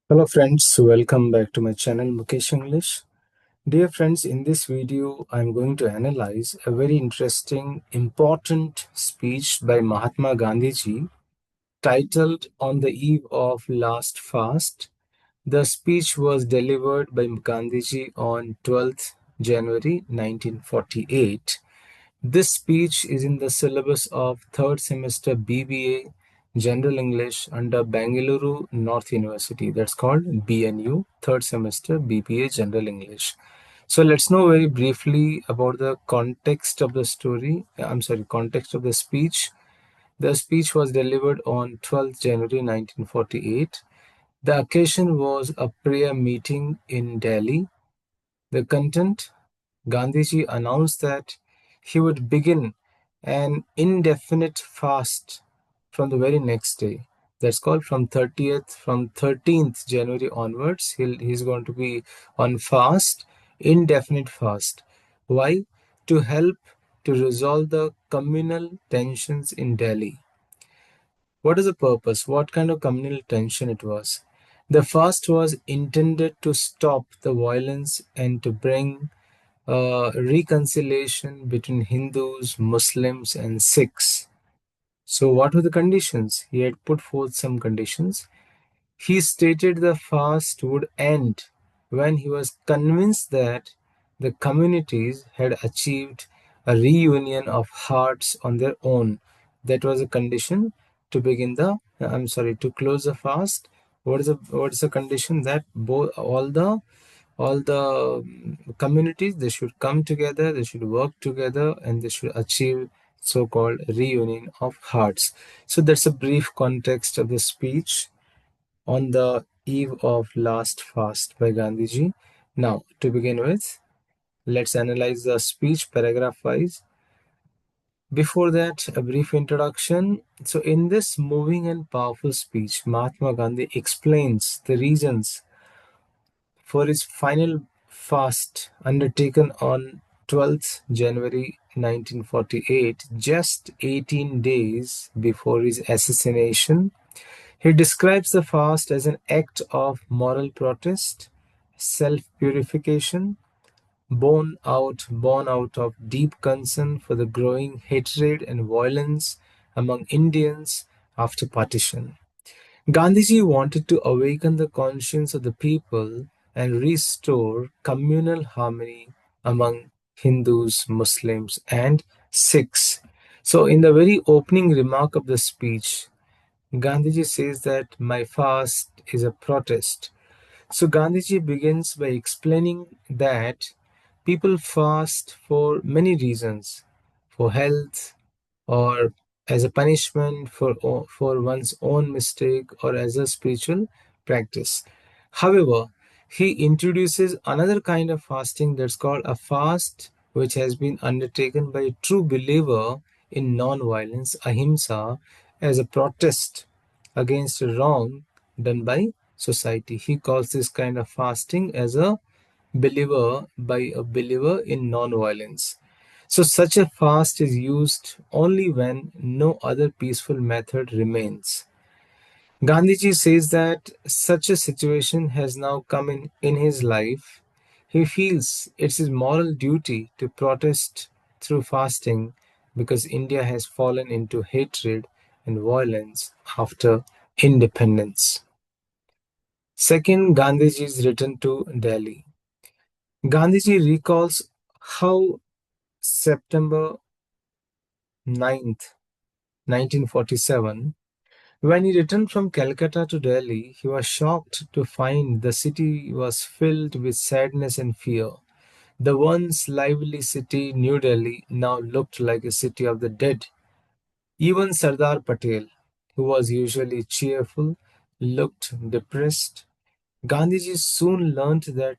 Hello friends, welcome back to my channel Mukesh English. Dear friends, in this video I'm going to analyze a very interesting, important speech by Mahatma Gandhi ji titled On the Eve of Last Fast. The speech was delivered by Gandhi ji on 12th January 1948. This speech is in the syllabus of third semester BBA General English under Bangalore North University. That's called BNU, third semester BBA General English. So let's know very briefly about the context of the story. Context of the speech. The speech was delivered on 12th January 1948. The occasion was a prayer meeting in Delhi. The content: Gandhiji announced that he would begin an indefinite fast from the very next day. That's called from 13th January onwards. He's going to be on fast, indefinite fast. Why? To help to resolve the communal tensions in Delhi. What is the purpose? What kind of communal tension it was? The fast was intended to stop the violence and to bring reconciliation between Hindus, Muslims, and Sikhs. So, what were the conditions? He had put forth some conditions. He stated the fast would end when he was convinced that the communities had achieved a reunion of hearts on their own. That was a condition to begin to close the fast. What is the condition? That both all the communities, they should come together, they should work together, and they should achieve so-called reunion of hearts. So that's a brief context of the speech on the eve of last fast by Gandhiji. Now, to begin with, let's analyze the speech paragraph wise. Before that, a brief introduction. So, in this moving and powerful speech, Mahatma Gandhi explains the reasons for his final fast undertaken on 12th January 1948, just 18 days before his assassination. He describes the fast as an act of moral protest, self-purification, born out of deep concern for the growing hatred and violence among Indians after partition. Gandhiji wanted to awaken the conscience of the people and restore communal harmony among Hindus, Muslims, and Sikhs. So, in the very opening remark of the speech, Gandhiji says that my fast is a protest. So Gandhiji begins by explaining that people fast for many reasons, for health, or as a punishment for one's own mistake, or as a spiritual practice. However, he introduces another kind of fasting that's called a fast which has been undertaken by a true believer in non-violence, ahimsa, as a protest against a wrong done by society. He calls this kind of fasting as a believer in non-violence. So such a fast is used only when no other peaceful method remains. Gandhiji says that such a situation has now come in his life. He feels it's his moral duty to protest through fasting because India has fallen into hatred and violence after independence. Second, Gandhiji's return to Delhi. Gandhiji recalls how September 9th, 1947, when he returned from Calcutta to Delhi, he was shocked to find the city was filled with sadness and fear. The once lively city, New Delhi, now looked like a city of the dead. Even Sardar Patel, who was usually cheerful, looked depressed. Gandhiji soon learned that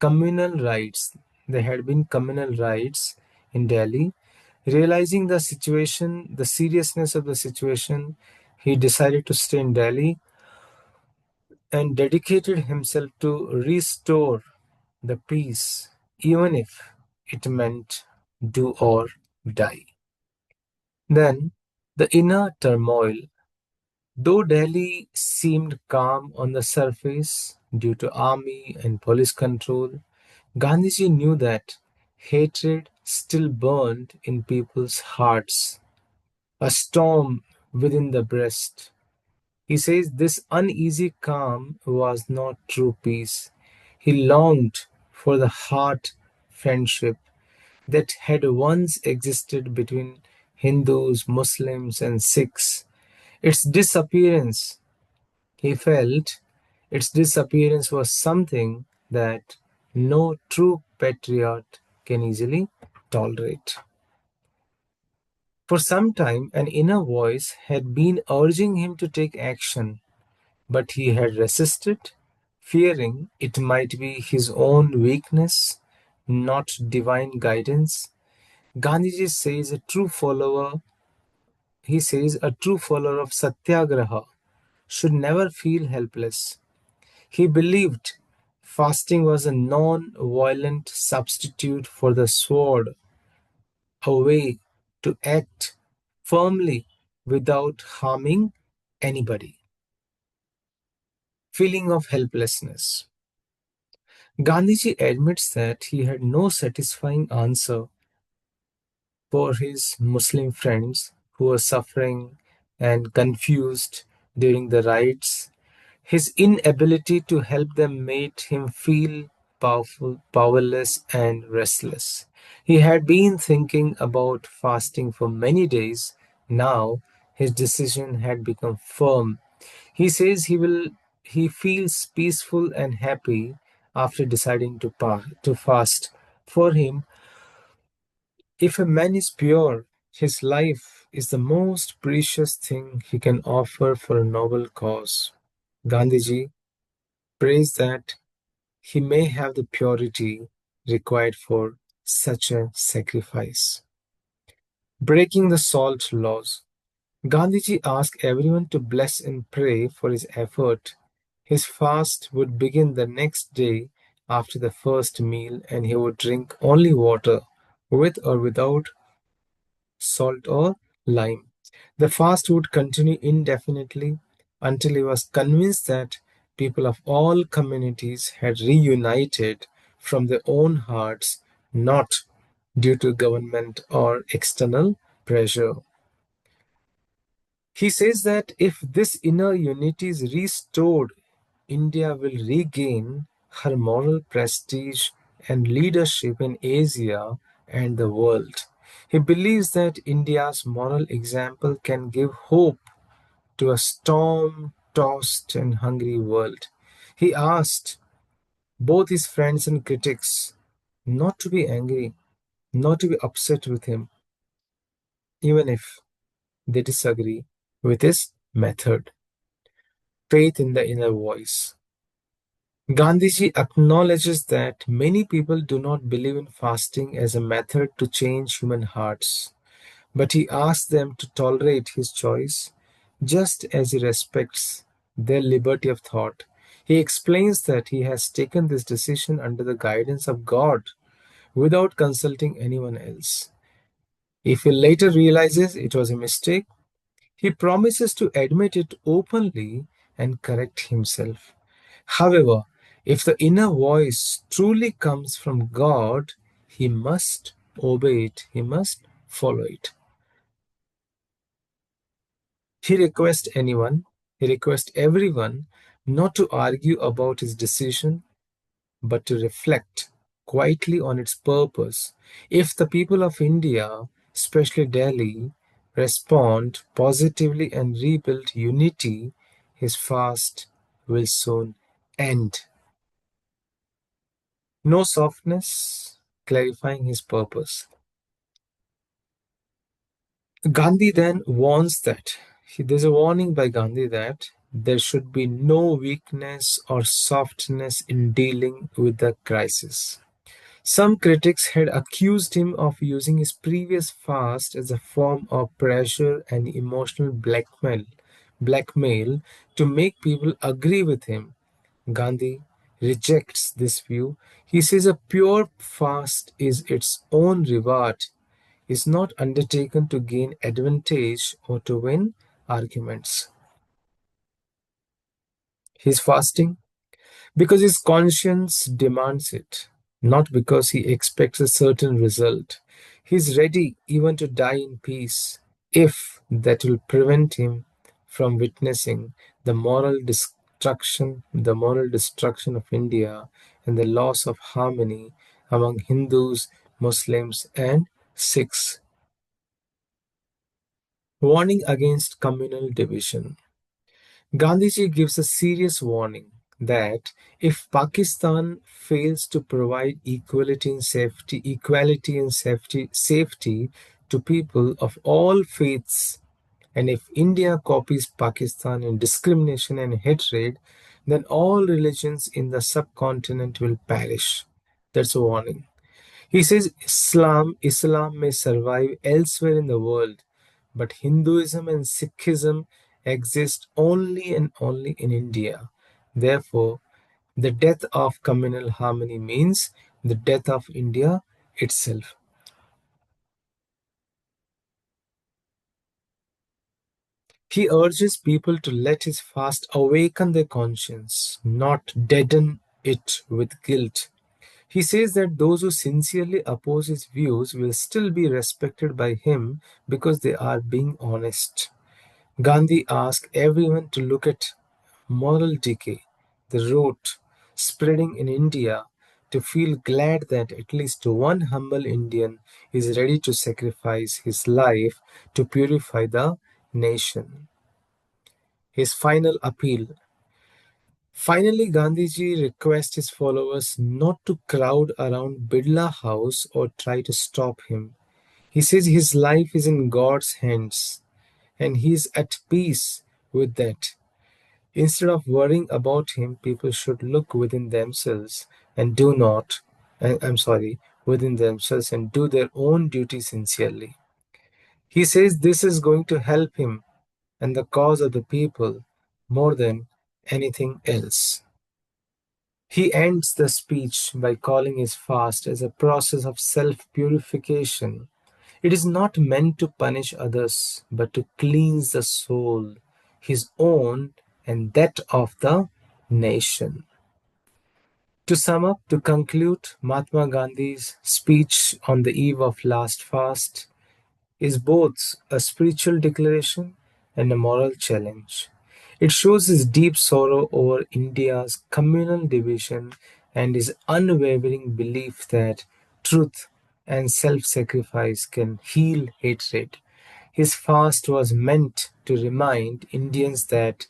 communal riots. there had been communal riots in Delhi. Realizing the seriousness of the situation, he decided to stay in Delhi and dedicated himself to restore the peace, even if it meant do or die. Then, the inner turmoil. Though Delhi seemed calm on the surface due to army and police control, Gandhiji knew that hatred still burned in people's hearts, a storm within the breast. He says this uneasy calm was not true peace. He longed for the heart friendship that had once existed between Hindus, Muslims, and Sikhs. Its disappearance, he felt, its disappearance was something that no true patriot can easily tolerate. For some time, an inner voice had been urging him to take action, but he had resisted, fearing it might be his own weakness, not divine guidance. Gandhiji says a true follower of Satyagraha should never feel helpless. He believed fasting was a non-violent substitute for the sword, a way to act firmly without harming anybody. Feeling of helplessness. Gandhiji admits that he had no satisfying answer for his Muslim friends who were suffering and confused during the riots. His inability to help them made him feel powerless, and restless. He had been thinking about fasting for many days. Now his decision had become firm. He says he feels peaceful and happy after deciding to fast. For him, if a man is pure, his life is the most precious thing he can offer for a noble cause. Gandhiji prays that he may have the purity required for such a sacrifice. Breaking the salt laws. Gandhiji asked everyone to bless and pray for his effort. His fast would begin the next day after the first meal, and he would drink only water, with or without salt or lime. The fast would continue indefinitely until he was convinced that people of all communities had reunited from their own hearts, not due to government or external pressure. He says that if this inner unity is restored, India will regain her moral prestige and leadership in Asia and the world. He believes that India's moral example can give hope to a storm tossed and hungry world. He asked both his friends and critics not to be angry, not to be upset with him, even if they disagree with his method. Faith in the inner voice. Gandhiji acknowledges that many people do not believe in fasting as a method to change human hearts, but he asks them to tolerate his choice just as he respects their liberty of thought. He explains that he has taken this decision under the guidance of God without consulting anyone else. If he later realizes it was a mistake, he promises to admit it openly and correct himself. However, if the inner voice truly comes from God, he must obey it, he must follow it. He requests everyone not to argue about his decision, but to reflect quietly on its purpose. If the people of India, especially Delhi, respond positively and rebuild unity, his fast will soon end. No softness, clarifying his purpose. Gandhi then warns that there's a warning by Gandhi that there should be no weakness or softness in dealing with the crisis. Some critics had accused him of using his previous fast as a form of pressure and emotional blackmail to make people agree with him. Gandhi rejects this view. He says a pure fast is its own reward, is not undertaken to gain advantage or to win arguments. He's fasting because his conscience demands it, not because he expects a certain result. He's ready even to die in peace if that will prevent him from witnessing the moral destruction of India and the loss of harmony among Hindus, Muslims, and Sikhs. Warning against communal division. Gandhiji gives a serious warning that if Pakistan fails to provide equality and safety to people of all faiths, and if India copies Pakistan in discrimination and hatred, then all religions in the subcontinent will perish. That's a warning. He says Islam may survive elsewhere in the world, but Hinduism and Sikhism exist only and only in India. Therefore, the death of communal harmony means the death of India itself. He urges people to let his fast awaken their conscience, not deaden it with guilt. He says that those who sincerely oppose his views will still be respected by him because they are being honest. Gandhi asked everyone to look at moral decay, the root spreading in India, to feel glad that at least one humble Indian is ready to sacrifice his life to purify the nation. His final appeal. Finally, Gandhiji requests his followers not to crowd around Birla House or try to stop him. He says his life is in God's hands and he is at peace with that. Instead of worrying about him, people should look within themselves and do not, I'm sorry, within themselves and do their own duty sincerely. He says this is going to help him and the cause of the people more than anything else. He ends the speech by calling his fast as a process of self purification. It is not meant to punish others, but to cleanse the soul, his own and that of the nation. To sum up, to conclude, Mahatma Gandhi's speech on the eve of last fast is both a spiritual declaration and a moral challenge. It shows his deep sorrow over India's communal division and his unwavering belief that truth and self sacrifice can heal hatred. His fast was meant to remind Indians that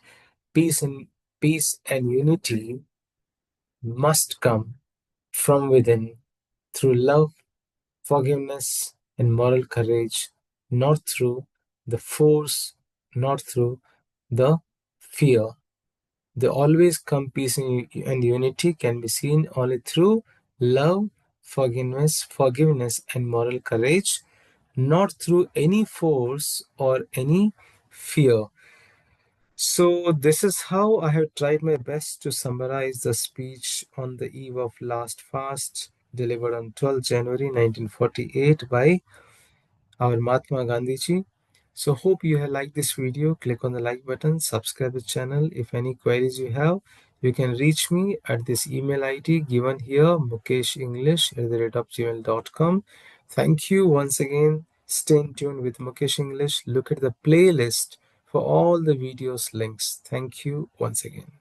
peace and peace and unity must come from within through love, forgiveness, and moral courage, not through the force, not through the fear. The always come peace and unity can be seen only through love, forgiveness, and moral courage, not through any force or any fear. So, this is how I have tried my best to summarize the speech on the eve of last fast delivered on 12th January 1948 by our Mahatma Gandhiji. So hope you have liked this video. Click on the like button, subscribe the channel. If any queries you have, you can reach me at this email ID given here, mukeshenglish@gmail.com. Thank you once again. Stay in tune with Mukesh English. Look at the playlist for all the videos links. Thank you once again.